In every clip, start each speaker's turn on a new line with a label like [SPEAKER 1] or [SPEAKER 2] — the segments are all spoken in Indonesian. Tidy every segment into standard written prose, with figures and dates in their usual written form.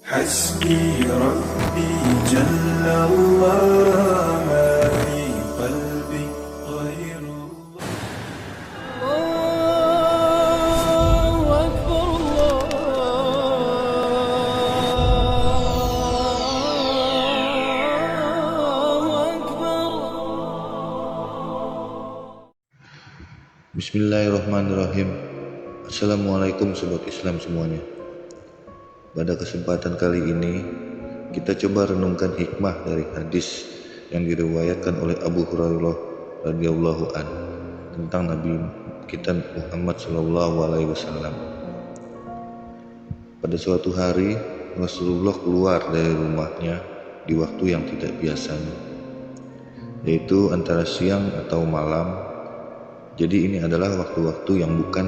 [SPEAKER 1] حسبي ربي جل الله ما في قلبي غير الله.
[SPEAKER 2] الله أكبر الله أكبر.
[SPEAKER 3] Bismillahirrahmanirrahim. Assalamualaikum sobat Islam semuanya. Pada kesempatan kali ini kita coba renungkan hikmah dari hadis yang diriwayatkan oleh Abu Hurairah radhiyallahu an tentang Nabi kita Muhammad sallallahu alaihi wasallam. Pada suatu hari Rasulullah keluar dari rumahnya di waktu yang tidak biasanya, yaitu antara siang atau malam. Jadi ini adalah waktu-waktu yang bukan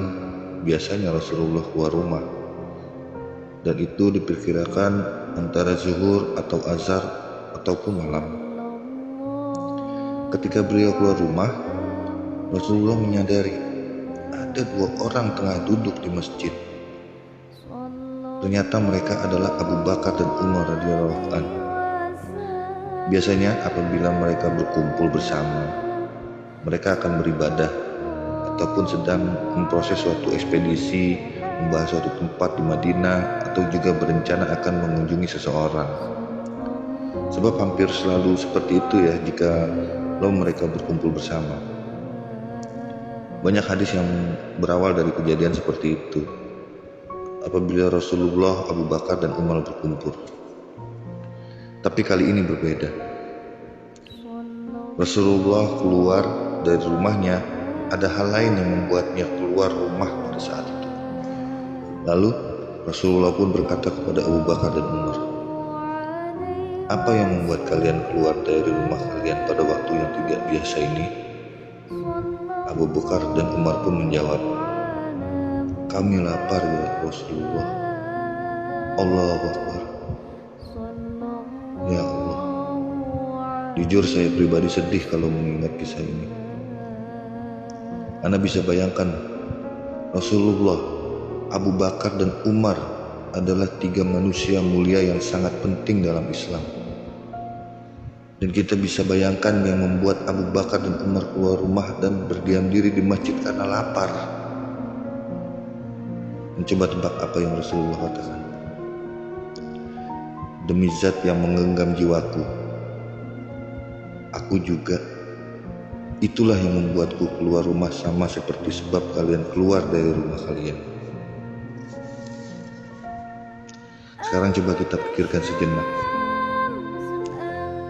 [SPEAKER 3] biasanya Rasulullah keluar rumah, dan itu diperkirakan antara zuhur atau azhar ataupun malam. Ketika beliau keluar rumah, Rasulullah menyadari ada dua orang tengah duduk di masjid. Ternyata mereka adalah Abu Bakar dan Umar radhiyallahu anhu. Biasanya apabila mereka berkumpul bersama, mereka akan beribadah ataupun sedang memproses suatu ekspedisi, membahas suatu tempat di Madinah, atau juga berencana akan mengunjungi seseorang. Sebab hampir selalu seperti itu ya jika mereka berkumpul bersama. Banyak hadis yang berawal dari kejadian seperti itu apabila Rasulullah, Abu Bakar dan Umar berkumpul. Tapi kali ini berbeda. Rasulullah keluar dari rumahnya, ada hal lain yang membuatnya keluar rumah pada saat itu. Lalu Rasulullah pun berkata kepada Abu Bakar dan Umar, "Apa yang membuat kalian keluar dari rumah kalian pada waktu yang tidak biasa ini?" Abu Bakar dan Umar pun menjawab, "Kami lapar ya Rasulullah." Allahu Akbar. Ya Allah, jujur saya pribadi sedih kalau mengingat kisah ini. Anda bisa bayangkan, Rasulullah, Abu Bakar dan Umar adalah tiga manusia mulia yang sangat penting dalam Islam. Dan kita bisa bayangkan yang membuat Abu Bakar dan Umar keluar rumah dan berdiam diri di masjid karena lapar. Mencoba tebak apa yang Rasulullah katakan. "Demi zat yang menggenggam jiwaku, aku juga. Itulah yang membuatku keluar rumah sama seperti sebab kalian keluar dari rumah kalian." Sekarang coba kita pikirkan sejenak.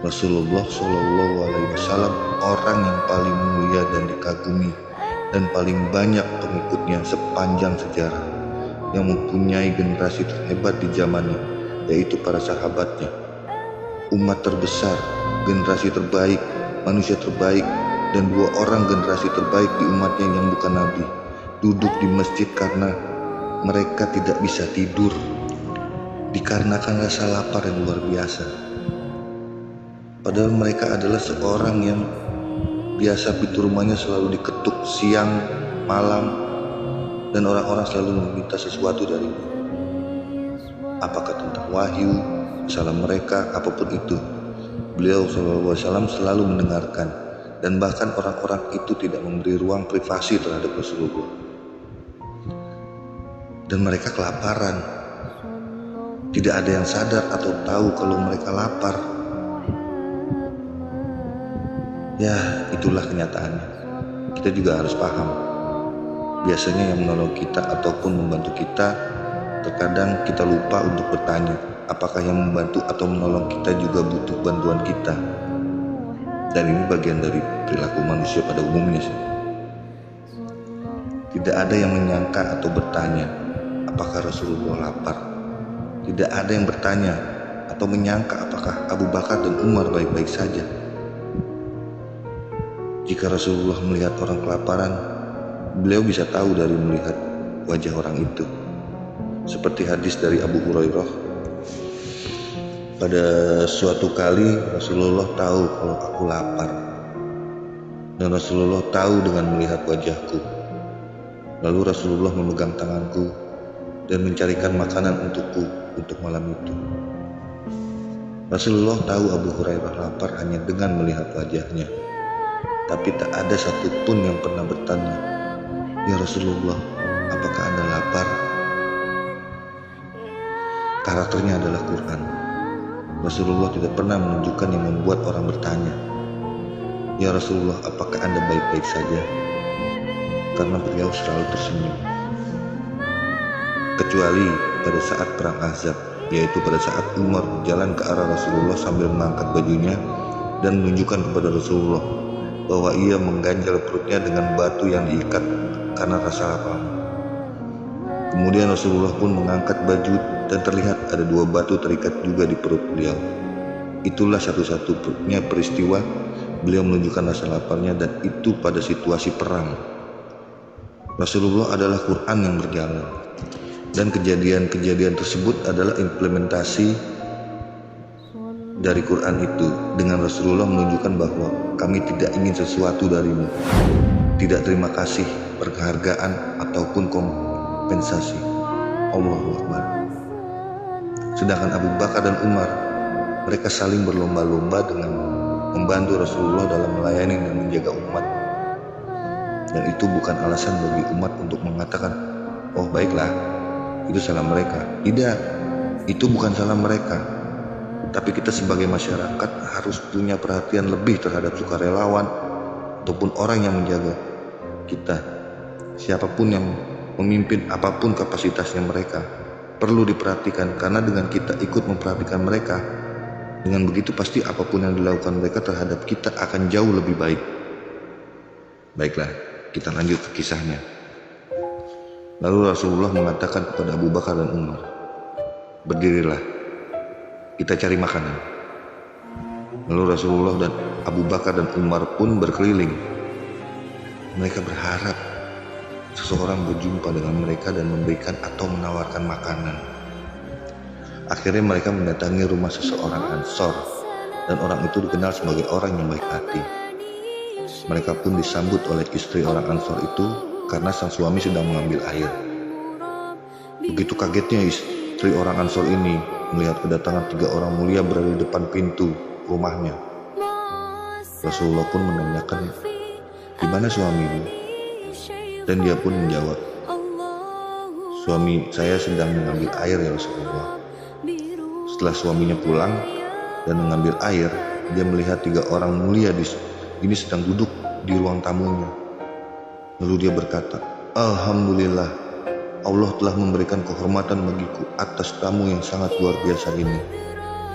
[SPEAKER 3] Rasulullah Shallallahu Alaihi Wasallam orang yang paling mulia dan dikagumi dan paling banyak pengikutnya sepanjang sejarah, yang mempunyai generasi terhebat di zamannya, yaitu para sahabatnya, umat terbesar, generasi terbaik, manusia terbaik, dan dua orang generasi terbaik di umatnya yang bukan Nabi, duduk di masjid karena mereka tidak bisa tidur dikarenakan rasa lapar yang luar biasa. Padahal mereka adalah seorang yang biasa pintu rumahnya selalu diketuk siang, malam, dan orang-orang selalu meminta sesuatu darinya. Apakah tentang wahyu, masalah mereka, apapun itu, beliau SAW selalu mendengarkan. Dan bahkan orang-orang itu tidak memberi ruang privasi terhadap Rasulullah. Dan mereka kelaparan. Tidak ada yang sadar atau tahu kalau mereka lapar. Ya, itulah kenyataannya. Kita juga harus paham. Biasanya yang menolong kita ataupun membantu kita, terkadang kita lupa untuk bertanya, apakah yang membantu atau menolong kita juga butuh bantuan kita. Dan ini bagian dari perilaku manusia pada umumnya sih. Tidak ada yang menyangka atau bertanya apakah Rasulullah lapar. Tidak ada yang bertanya atau menyangka apakah Abu Bakar dan Umar baik-baik saja. Jika Rasulullah melihat orang kelaparan, beliau bisa tahu dari melihat wajah orang itu. Seperti hadis dari Abu Hurairah, pada suatu kali Rasulullah tahu kalau aku lapar, dan Rasulullah tahu dengan melihat wajahku. Lalu Rasulullah memegang tanganku dan mencarikan makanan untukku untuk malam itu. Rasulullah tahu Abu Hurairah lapar hanya dengan melihat wajahnya. Tapi tak ada satupun yang pernah bertanya, "Ya Rasulullah, apakah Anda lapar?" Karakternya adalah Quran. Rasulullah tidak pernah menunjukkan yang membuat orang bertanya, "Ya Rasulullah, apakah Anda baik-baik saja?" Karena beliau selalu tersenyum. Kecuali pada saat perang Ahzab, yaitu pada saat Umar berjalan ke arah Rasulullah sambil mengangkat bajunya dan menunjukkan kepada Rasulullah bahwa ia mengganjal perutnya dengan batu yang diikat karena rasa lapar. Kemudian Rasulullah pun mengangkat baju dan terlihat ada 2 batu terikat juga di perut beliau. Itulah satu-satunya peristiwa beliau menunjukkan rasa laparnya, dan itu pada situasi perang. Rasulullah adalah Quran yang berjalan, dan kejadian-kejadian tersebut adalah implementasi dari Quran itu. Dengan Rasulullah menunjukkan bahwa kami tidak ingin sesuatu darimu, tidak terima kasih, penghargaan, ataupun kompensasi. Allahu Akbar. Sedangkan Abu Bakar dan Umar, mereka saling berlomba-lomba dengan membantu Rasulullah dalam melayani dan menjaga umat. Dan itu bukan alasan bagi umat untuk mengatakan, "Oh baiklah, itu salah mereka." Tidak, itu bukan salah mereka. Tapi kita sebagai masyarakat harus punya perhatian lebih terhadap sukarelawan ataupun orang yang menjaga kita. Siapapun yang memimpin, apapun kapasitasnya mereka, perlu diperhatikan, karena dengan kita ikut memperhatikan mereka, dengan begitu pasti apapun yang dilakukan mereka terhadap kita akan jauh lebih baik. Baiklah, kita lanjut ke kisahnya. Lalu Rasulullah mengatakan kepada Abu Bakar dan Umar, "Berdirilah, kita cari makanan." Lalu Rasulullah dan Abu Bakar dan Umar pun berkeliling. Mereka berharap seseorang berjumpa dengan mereka dan memberikan atau menawarkan makanan. Akhirnya mereka mendatangi rumah seseorang Ansor, dan orang itu dikenal sebagai orang yang baik hati. Mereka pun disambut oleh istri orang Ansor itu karena sang suami sedang mengambil air. Begitu kagetnya istri orang Ansor ini melihat kedatangan 3 orang mulia berada di depan pintu rumahnya. Rasulullah pun menanyakan, "Di mana suamimu?" Dan dia pun menjawab, "Suami saya sedang mengambil air ya Rasulullah." Setelah suaminya pulang dan mengambil air, dia melihat 3 orang mulia ini sedang duduk di ruang tamunya. Lalu dia berkata, "Alhamdulillah, Allah telah memberikan kehormatan bagiku atas tamu yang sangat luar biasa ini.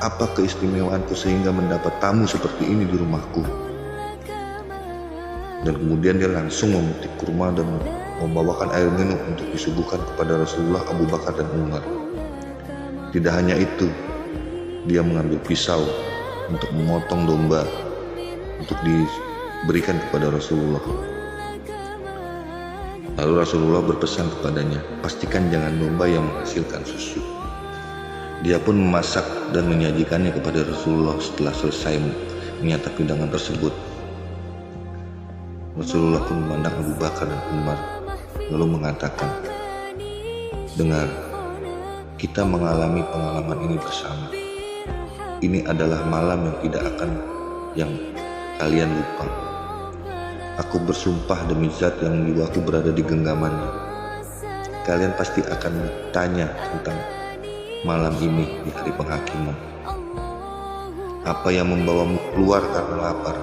[SPEAKER 3] Apa keistimewaanku sehingga mendapat tamu seperti ini di rumahku?" Dan kemudian dia langsung memetik kurma dan membawakan air minum untuk disuguhkan kepada Rasulullah, Abu Bakar dan Umar. Tidak hanya itu, dia mengambil pisau untuk memotong domba untuk diberikan kepada Rasulullah. Lalu Rasulullah berpesan kepadanya, "Pastikan jangan domba yang menghasilkan susu." Dia pun memasak dan menyajikannya kepada Rasulullah. Setelah selesai menyantap hidangan tersebut, Rasulullah pun memandang Abu Bakar dan Umar, lalu mengatakan, "Dengar, kita mengalami pengalaman ini bersama. Ini adalah malam yang kalian lupa. Aku bersumpah demi zat yang jiwaku berada di genggamannya. Kalian pasti akan bertanya tentang malam ini di hari penghakiman. Apa yang membawamu keluar karena lapar,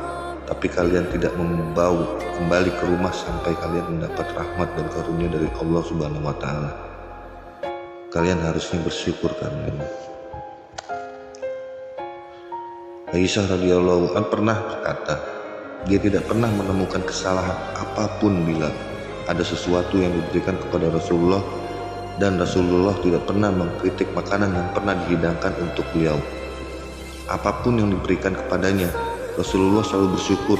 [SPEAKER 3] tapi kalian tidak membawa kembali ke rumah sampai kalian mendapat rahmat dan karunia dari Allah Subhanahu wa Ta'ala. Kalian harusnya bersyukur karena ini." Aisyah radhiyallahu anha pernah berkata, dia tidak pernah menemukan kesalahan apapun bila ada sesuatu yang diberikan kepada Rasulullah, dan Rasulullah tidak pernah mengkritik makanan yang pernah dihidangkan untuk beliau. Apapun yang diberikan kepadanya, Rasulullah selalu bersyukur.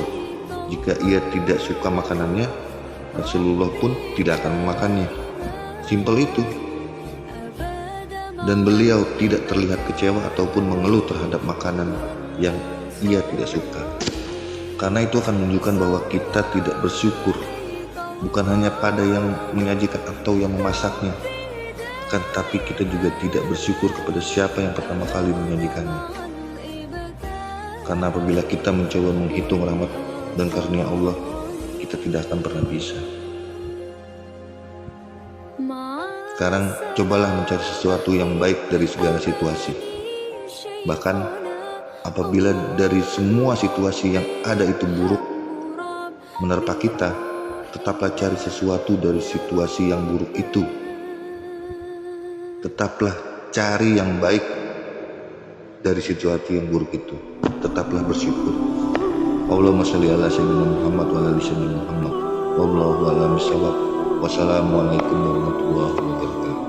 [SPEAKER 3] Jika ia tidak suka makanannya, Rasulullah pun tidak akan memakannya. Simpel itu. Dan beliau tidak terlihat kecewa ataupun mengeluh terhadap makanan yang ia tidak suka. Karena itu akan menunjukkan bahwa kita tidak bersyukur, bukan hanya pada yang menyajikan atau yang memasaknya, Akan tetapi kita juga tidak bersyukur kepada siapa yang pertama kali menyajikannya. Karena apabila kita mencoba menghitung rahmat dan karunia Allah, kita tidak akan pernah bisa. Sekarang cobalah mencari sesuatu yang baik dari segala situasi. Bahkan apabila dari semua situasi yang ada itu buruk menerpa kita, tetaplah cari sesuatu dari situasi yang buruk itu. Tetaplah cari yang baik dari situasi yang buruk itu. Tetaplah bersyukur. Allahumma sholli ala sayyidina Muhammad wa ala sayyidina Muhammad. Wallahu a'lam bishawab. Wassalamualaikum warahmatullahi wabarakatuh.